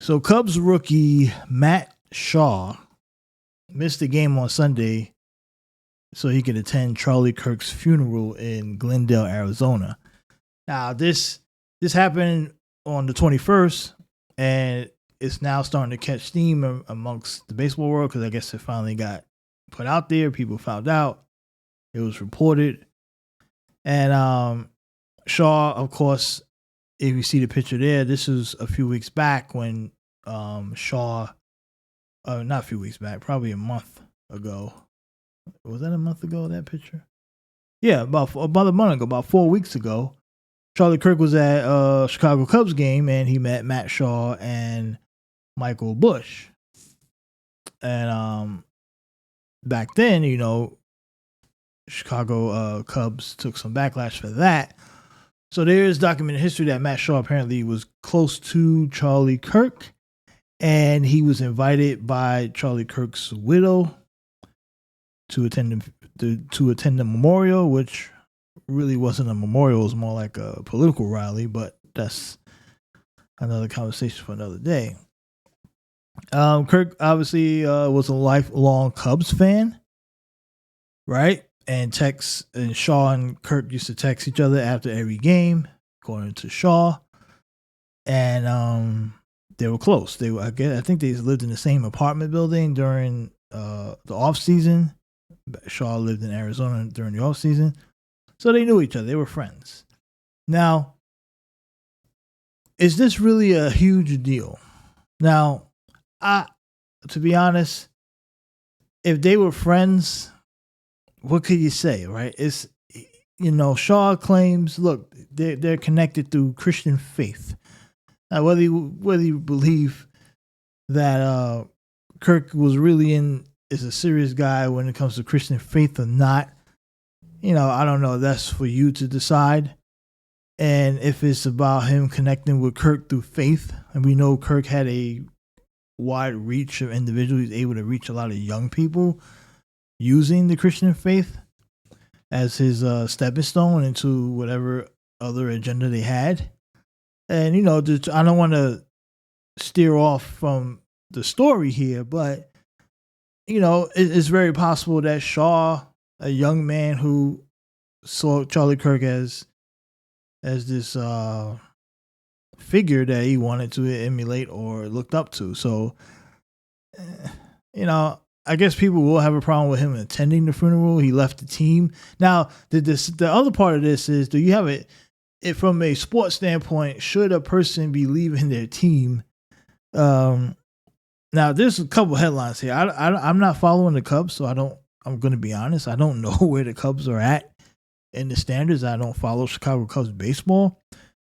So Cubs rookie Matt Shaw missed the game on Sunday so he could attend Charlie Kirk's funeral in Glendale, Arizona. Now, this happened on the 21st, and it's now starting to catch steam amongst the baseball world because I guess it finally got put out there. People found out. It was reported. And Shaw, of course, if you see the picture there, this was a few weeks back when Shaw, not a few weeks back, probably a month ago. Was that a month ago, that picture? Yeah, about a month ago, about 4 weeks ago. Charlie Kirk was at a Chicago Cubs game, and he met Matt Shaw and Michael Bush. And back then, Chicago Cubs took some backlash for that. So there is documented history that Matt Shaw apparently was close to Charlie Kirk, and he was invited by Charlie Kirk's widow to attend the memorial, which really wasn't a memorial. It was more like a political rally, but that's another conversation for another day. Kirk obviously was a lifelong Cubs fan, right? And Shaw and Kirk used to text each other after every game, according to Shaw. And they were close. I think they lived in the same apartment building during the off season. Shaw lived in Arizona during the off season, so they knew each other. They were friends. Now, is this really a huge deal? Now, to be honest, if they were friends, what could you say, right? It's, Shaw claims, look, they're connected through Christian faith. Now, whether you believe that Kirk was really is a serious guy when it comes to Christian faith or not, I don't know. That's for you to decide. And if it's about him connecting with Kirk through faith, and we know Kirk had a wide reach of individuals, he's able to reach a lot of young people using the Christian faith as his stepping stone into whatever other agenda they had. And, I don't want to steer off from the story here, but, it's very possible that Shaw, a young man who saw Charlie Kirk as this figure that he wanted to emulate or looked up to. So, I guess people will have a problem with him attending the funeral. He left the team. Now, the other part of this is, do you have it from a sports standpoint? Should a person be leaving their team? Now, there's a couple headlines here. I'm not following the Cubs, so I'm going to be honest. I don't know where the Cubs are at in the standards. I don't follow Chicago Cubs baseball,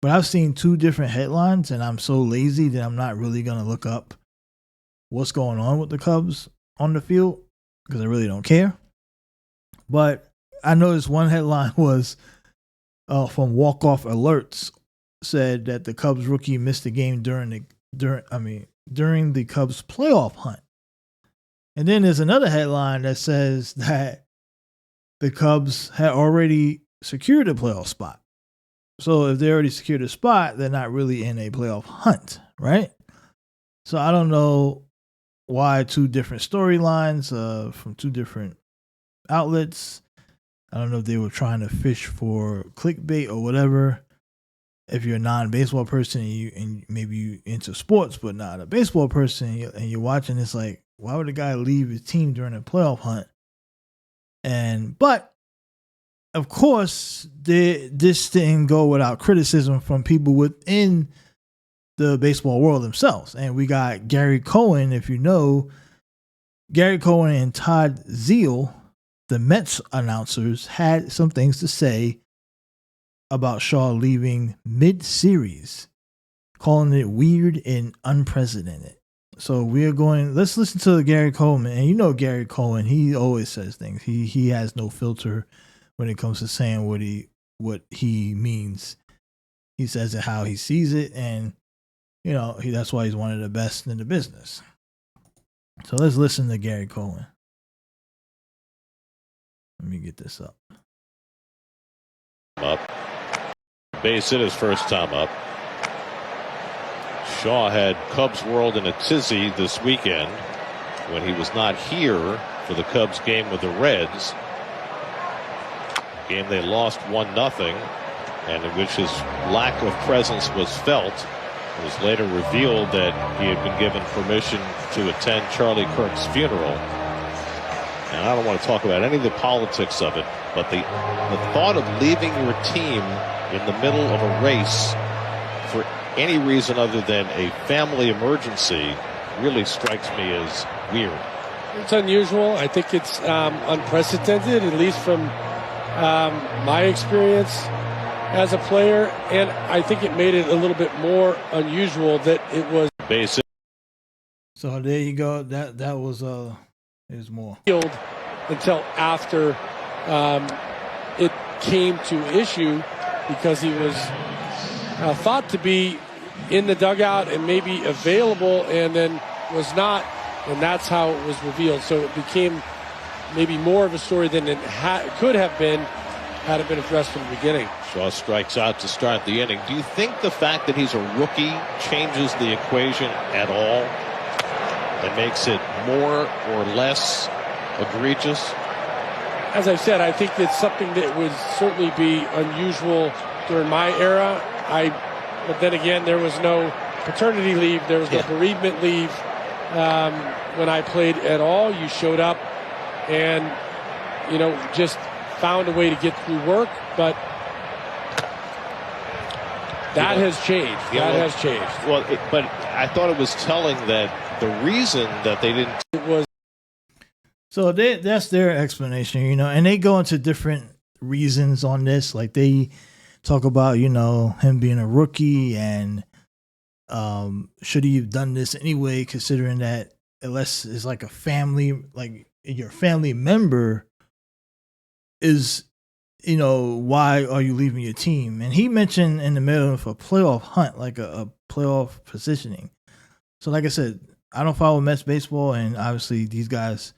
but I've seen two different headlines, and I'm so lazy that I'm not really going to look up what's going on with the Cubs on the field because I really don't care. But I noticed one headline was from Walk-Off Alerts, said that the Cubs rookie missed the game during the Cubs playoff hunt. And then there's another headline that says that the Cubs had already secured a playoff spot. So if they already secured a spot, they're not really in a playoff hunt, right? So I don't know why two different storylines from two different outlets. I don't know if they were trying to fish for clickbait or whatever. If you're a non-baseball person and maybe you into sports but not a baseball person and you're watching, it's like, why would a guy leave his team during a playoff hunt? But of course, this didn't go without criticism from people within the baseball world themselves. And we got Gary Cohen, if you know, Gary Cohen and Todd Zeile, the Mets announcers, had some things to say about Shaw leaving mid-series, calling it weird and unprecedented. So let's listen to Gary Cohen. And Gary Cohen, he always says things. He has no filter when it comes to saying what he means. He says it how he sees it, and that's why he's one of the best in the business. So let's listen to Gary Cohen. Let me get this up. Base hit his first time up. Shaw had Cubs World in a tizzy this weekend when he was not here for the Cubs game with the Reds. Game they lost 1-0, and in which his lack of presence was felt. It was later revealed that he had been given permission to attend Charlie Kirk's funeral. And I don't want to talk about any of the politics of it, but the thought of leaving your team in the middle of a race for any reason other than a family emergency really strikes me as weird. It's unusual. I think it's unprecedented, at least from my experience as a player, and I think it made it a little bit more unusual that it was basic. So there you go. That was there's more until after it came to issue, because he was thought to be in the dugout and maybe available, and then was not, and that's how it was revealed. So it became maybe more of a story than it could have been had it been addressed from the beginning. Shaw strikes out to start the inning. Do you think the fact that he's a rookie changes the equation at all and makes it more or less egregious? As I said, I think it's something that would certainly be unusual during my era. But then again, there was no paternity leave, there was no bereavement leave when I played at all. You showed up and, just found a way to get through work, but that has changed. That has changed. Well, but I thought it was telling that the reason that they didn't. It was. So that's their explanation, and they go into different reasons on this. Like they talk about, him being a rookie and should he have done this anyway, considering that unless it's like a family, like your family member is, why are you leaving your team? And he mentioned in the middle of a playoff hunt, like a playoff positioning. So like I said, I don't follow Mets baseball, and obviously these guys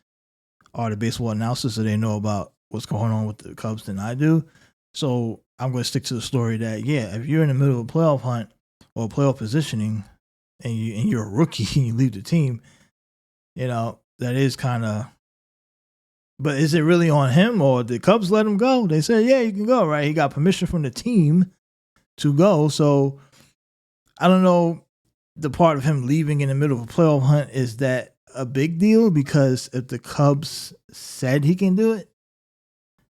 are the baseball announcers, so they know about what's going on with the Cubs than I do. So I'm going to stick to the story that, if you're in the middle of a playoff hunt or playoff positioning and you're a rookie and you leave the team, that is kind of. But is it really on him, or did the Cubs let him go? They said, yeah, you can go, right? He got permission from the team to go. So I don't know, the part of him leaving in the middle of a playoff hunt, is that a big deal? Because if the Cubs said he can do it,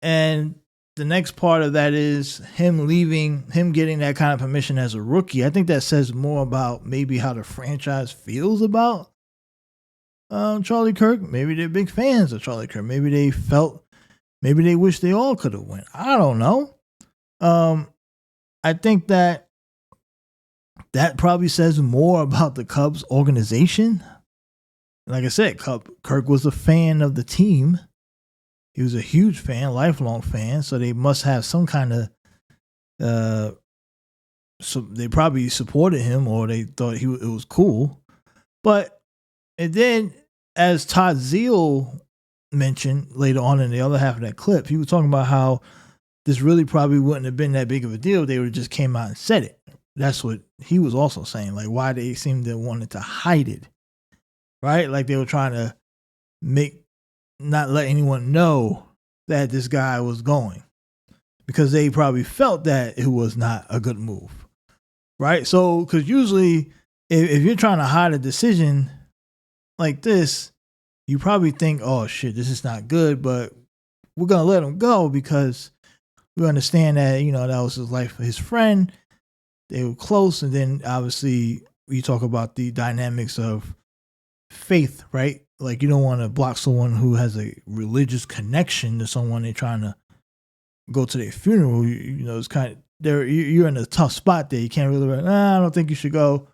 and the next part of that is him leaving, him getting that kind of permission as a rookie. I think that says more about maybe how the franchise feels about Charlie Kirk. Maybe they're big fans of Charlie Kirk. Maybe they wish they all could have went. I don't know. I think that probably says more about the Cubs organization. Like I said, Kirk was a fan of the team. He was a huge fan, lifelong fan. So they must have some kind of, so they probably supported him, or they thought it was cool. And then, as Todd Zeal mentioned later on in the other half of that clip, he was talking about how this really probably wouldn't have been that big of a deal if they would have just came out and said it. That's what he was also saying, like why they seemed to wanted to hide it, right? Like they were trying to not let anyone know that this guy was going, because they probably felt that it was not a good move, right? So, because usually if you're trying to hide a decision like this, you probably think, oh shit, this is not good, but we're going to let him go because we understand that, that was his life for his friend. They were close. And then obviously you talk about the dynamics of faith, right? Like you don't want to block someone who has a religious connection to someone they're trying to go to their funeral. It's kind of you're in a tough spot there. You can't really I don't think you should go.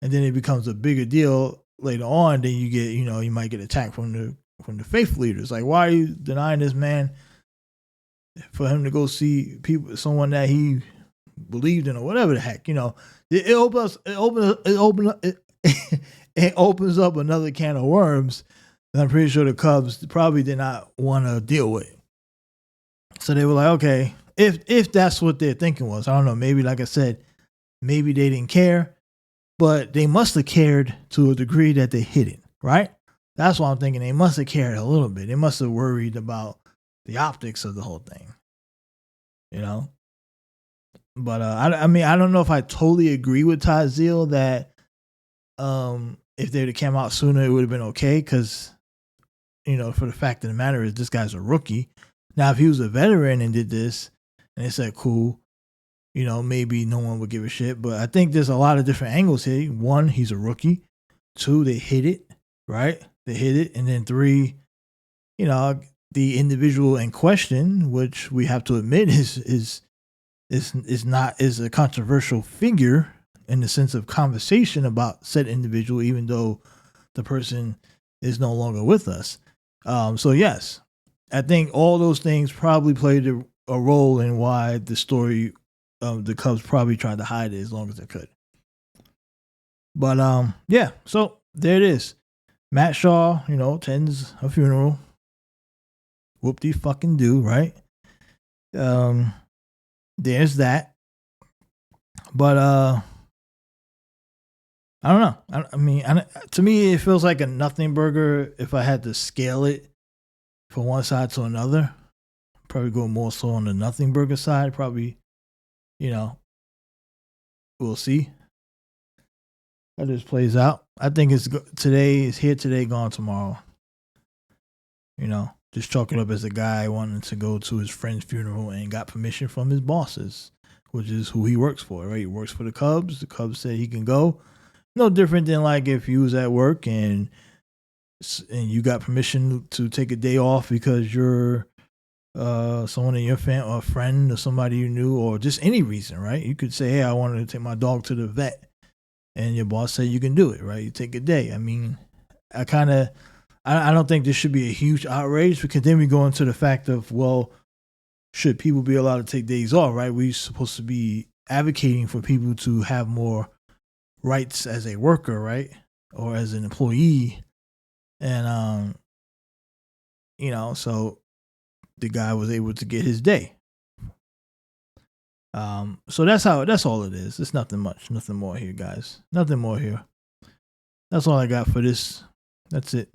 And then it becomes a bigger deal later on. Then you get, you might get attacked from the faith leaders. Like, why are you denying this man for him to go see someone that he believed in, or whatever the heck, it opens up another can of worms that I'm pretty sure the Cubs probably did not want to deal with. So they were like, okay, if that's what their thinking was, I don't know. Maybe, like I said, maybe they didn't care. but they must have cared to a degree that they hid it, right? That's what I'm thinking. They must have cared a little bit. They must have worried about the optics of the whole thing, you know? But I mean, I don't know if I totally agree with Todd Zeal that if they'd have come out sooner, it would have been okay. Because, for the fact of the matter is, this guy's a rookie. Now, if he was a veteran and did this, and they said, cool, maybe no one would give a shit. But I think there's a lot of different angles here. One, he's a rookie. Two, they hit it, right? They hit it. And then three, the individual in question, which we have to admit is a controversial figure in the sense of conversation about said individual, even though the person is no longer with us. So yes, I think all those things probably played a role in why the story of the Cubs probably tried to hide it as long as they could. But yeah, so there it is. Matt Shaw, attends a funeral. Whoop-de-fucking-do, right? There's that. But I don't know. I mean, to me, it feels like a nothing burger. If I had to scale it from one side to another, probably go more so on the nothing burger side. Probably, we'll see how this plays out. I think it's here today, gone tomorrow. Just chalk it up as a guy wanting to go to his friend's funeral and got permission from his bosses, which is who he works for, right? He works for the Cubs. The Cubs said he can go. No different than like if you was at work and you got permission to take a day off because you're someone in your family or a friend or somebody you knew, or just any reason, right? You could say, hey, I wanted to take my dog to the vet, and your boss said you can do it, right? You take a day. I mean, I don't think this should be a huge outrage, because then we go into the fact of, well, should people be allowed to take days off, right? We're supposed to be advocating for people to have more rights as a worker, right? Or as an employee. And, so the guy was able to get his day. So that's all it is. It's nothing much, nothing more here, guys. Nothing more here. That's all I got for this. That's it.